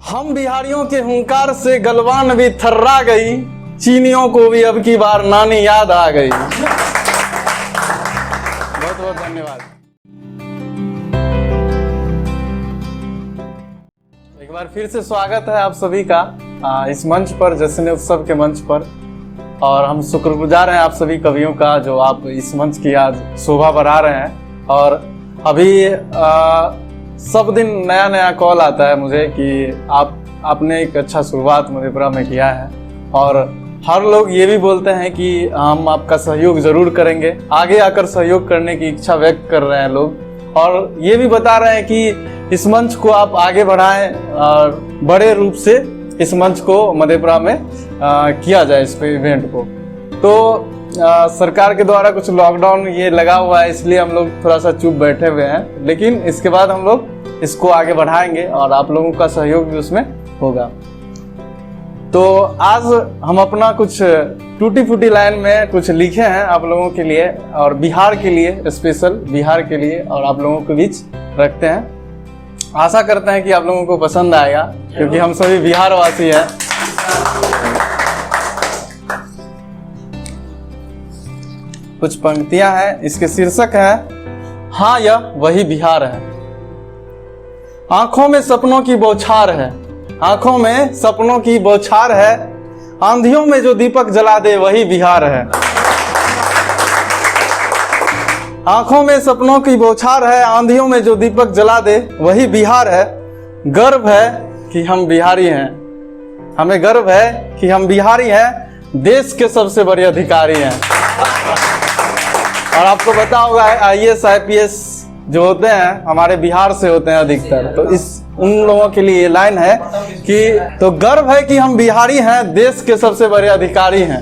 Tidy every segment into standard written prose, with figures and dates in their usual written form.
हम बिहारियों के हुंकार से गलवान भी थर्रा गई, चीनियों को भी अब की बार नानी याद आ गई। बहुत बहुत धन्यवाद। एक बार फिर से स्वागत है आप सभी का इस मंच पर, जश्न उत्सव के मंच पर। और हम शुक्रगुजार हैं आप सभी कवियों का जो आप इस मंच की आज शोभा बढ़ा रहे हैं। और अभी सब दिन नया नया कॉल आता है मुझे कि आपने एक अच्छा शुरुआत मधेपुरा में किया है, और हर लोग ये भी बोलते हैं कि हम आपका सहयोग जरूर करेंगे। आगे आकर सहयोग करने की इच्छा व्यक्त कर रहे हैं लोग, और ये भी बता रहे हैं कि इस मंच को आप आगे बढ़ाएं और बड़े रूप से इस मंच को मधेपुरा में किया जाए, इस इवेंट को। तो सरकार के द्वारा कुछ लॉकडाउन ये लगा हुआ है, इसलिए हम लोग थोड़ा सा चुप बैठे हुए हैं, लेकिन इसके बाद हम लोग इसको आगे बढ़ाएंगे और आप लोगों का सहयोग भी उसमें होगा। तो आज हम अपना कुछ टूटी फूटी लाइन में कुछ लिखे हैं आप लोगों के लिए, और बिहार के लिए, स्पेशल बिहार के लिए, और आप लोगों के बीच रखते हैं। आशा करते हैं कि आप लोगों को पसंद आएगा, क्योंकि हम सभी बिहार वासी हैं। कुछ पंक्तियां हैं, इसके शीर्षक है हाँ यह वही बिहार है। आंखों में सपनों की बौछार है, आंखों में सपनों की बौछार है, आंधियों में जो दीपक जला दे वही बिहार है। आंखों में सपनों की बौछार है, आंधियों में जो दीपक जला दे वही बिहार है। गर्व है कि हम बिहारी हैं, हमें गर्व है कि हम बिहारी हैं, देश के सबसे बड़े अधिकारी हैं। और आपको पता होगा IAS IPS जो होते हैं हमारे बिहार से होते हैं अधिकतर, तो उन लोगों के लिए ये लाइन है कि तो गर्व है कि हम बिहारी हैं, देश के सबसे बड़े अधिकारी हैं।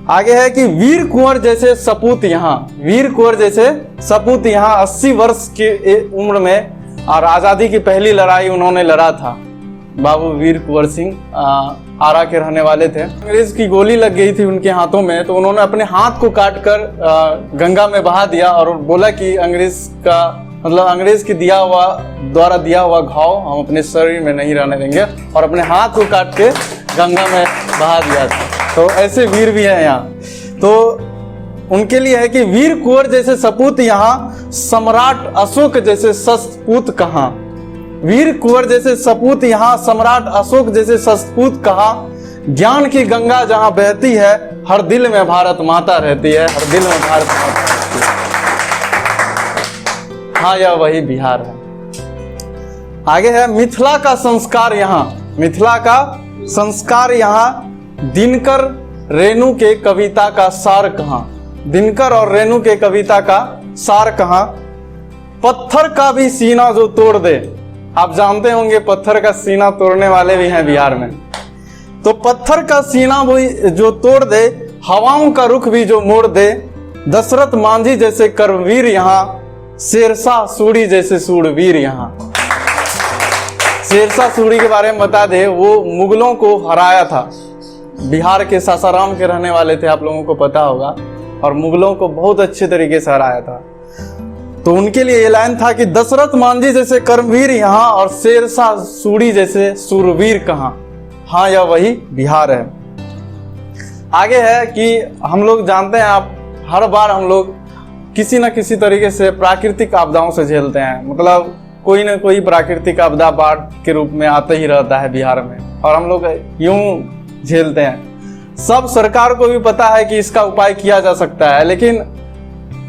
आगे है कि वीर कुंवर जैसे सपूत यहाँ, वीर कुंवर जैसे सपूत यहाँ 80 वर्ष की उम्र में, और आज़ादी की पहली लड़ाई उन्होंने लड़ा था। बाबू वीर कुंवर सिंह आरा के रहने वाले थे। अंग्रेज की गोली लग गई थी उनके हाथों में, तो उन्होंने अपने हाथ को काटकर गंगा में बहा दिया और बोला कि अंग्रेज का मतलब अंग्रेज के द्वारा दिया हुआ घाव हम अपने शरीर में नहीं रहने देंगे, और अपने हाथ को काट के गंगा में बहा दिया था। तो ऐसे वीर भी हैं यहाँ। तो उनके लिए है कि वीर कुंवर जैसे सपूत यहाँ, सम्राट अशोक जैसे सपूत कहाँ। वीर कुंवर जैसे सपूत यहाँ, सम्राट अशोक जैसे सपूत कहाँ। ज्ञान की गंगा जहाँ बहती है, हर दिल में भारत माता रहती है, हर दिल में भारत माता रहती है। हाँ यह वही बिहार है। आगे है मिथिला का संस्कार यहाँ, मिथिला का संस्कार यहाँ, दिनकर रेणु के कविता का सार कहाँ। दिनकर और रेणु के कविता का सार कहाँ। पत्थर का भी सीना जो तोड़ दे, आप जानते होंगे पत्थर का सीना तोड़ने वाले भी हैं बिहार में। तो पत्थर का सीना भी जो तोड़ दे, हवाओं का रुख भी जो मोड़ दे, दशरथ मांझी जैसे कर्मवीर यहाँ, शेरशाह सूरी जैसे सूरवीर यहाँ। शेरशाह सूरी के बारे में बता दे, वो मुगलों को हराया था। बिहार के सासाराम के रहने वाले थे, आप लोगों को पता होगा, और मुगलों को बहुत अच्छे तरीके से हराया था। तो उनके लिए ये लाइन था कि दशरथ मांझी जैसे कर्मवीर यहाँ, और शेरशाह सूरी जैसे सूरवीर कहाँ। हाँ यह वही बिहार है। आगे है कि हम लोग जानते हैं, आप हर बार हम लोग किसी न किसी तरीके से प्राकृतिक आपदाओं से झेलते हैं। मतलब कोई न कोई प्राकृतिक आपदा बाढ़ के रूप में आते ही रहता है बिहार में, और हम लोग यूं झेलते हैं। सब सरकार को भी पता है कि इसका उपाय किया जा सकता है, लेकिन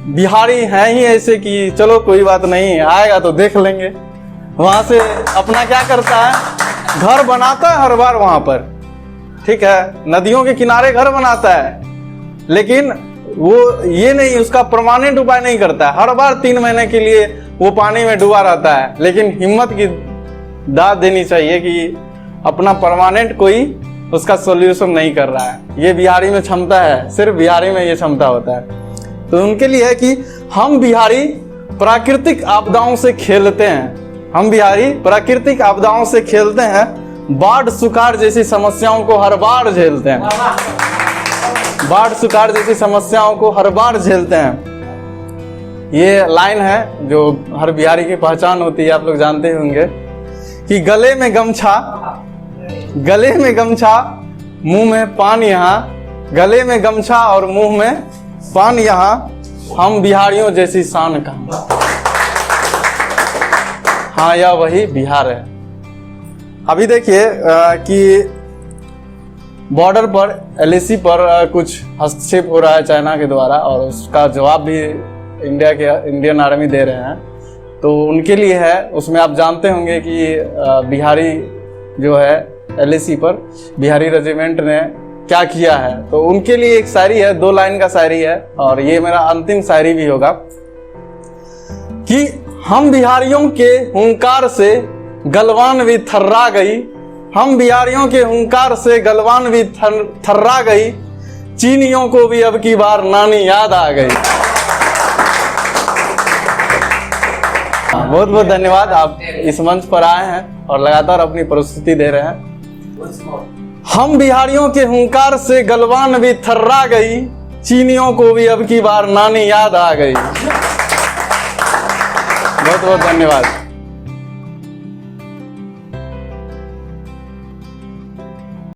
बिहारी हैं ही ऐसे कि चलो कोई बात नहीं, आएगा तो देख लेंगे। वहां से अपना क्या करता है, घर बनाता है हर बार वहां पर, ठीक है, नदियों के किनारे घर बनाता है, लेकिन वो ये नहीं, उसका परमानेंट उपाय नहीं करता है। हर बार 3 महीने के लिए वो पानी में डूबा रहता है, लेकिन हिम्मत की दाद देनी चाहिए कि अपना परमानेंट कोई उसका सॉल्यूशन नहीं कर रहा है। ये बिहारी में क्षमता है, सिर्फ बिहारी में ये क्षमता होता है। तो उनके लिए है कि हम बिहारी प्राकृतिक आपदाओं से खेलते हैं, हम बिहारी प्राकृतिक आपदाओं से खेलते हैं, बाढ़ सुखाड़ जैसी समस्याओं को हर बार झेलते हैं, बाढ़ सुखाड़ जैसी समस्याओं को हर बार झेलते हैं। ये लाइन है जो हर बिहारी की पहचान होती है, आप लोग जानते होंगे कि गले में गमछा मुंह में पान यहाँ, गले में गमछा और मुंह में पान यहाँ, हम बिहारियों जैसी शान कहाँ। हाँ, यह वही बिहार है। अभी देखिए कि बॉर्डर पर LAC पर कुछ हस्तक्षेप हो रहा है चाइना के द्वारा, और उसका जवाब भी इंडियन आर्मी दे रहे हैं। तो उनके लिए है, उसमें आप जानते होंगे कि बिहारी जो है LAC पर बिहारी रेजिमेंट ने क्या किया है। तो उनके लिए एक शायरी है, 2 लाइन का शायरी है, और ये मेरा अंतिम शायरी भी होगा कि हम बिहारियों के हुंकार से गलवान भी थर्रा गई, हम बिहारियों के हुंकार से गलवान भी थर्रा गई, चीनियों को भी अब की बार नानी याद आ गई। बहुत बहुत धन्यवाद, आप इस मंच पर आए हैं और लगातार अपनी प्रस्तुति दे रहे हैं। हम बिहारियों के हुंकार से गलवान भी थर्रा गई, चीनियों को भी अब की बार नानी याद आ गई। बहुत बहुत धन्यवाद।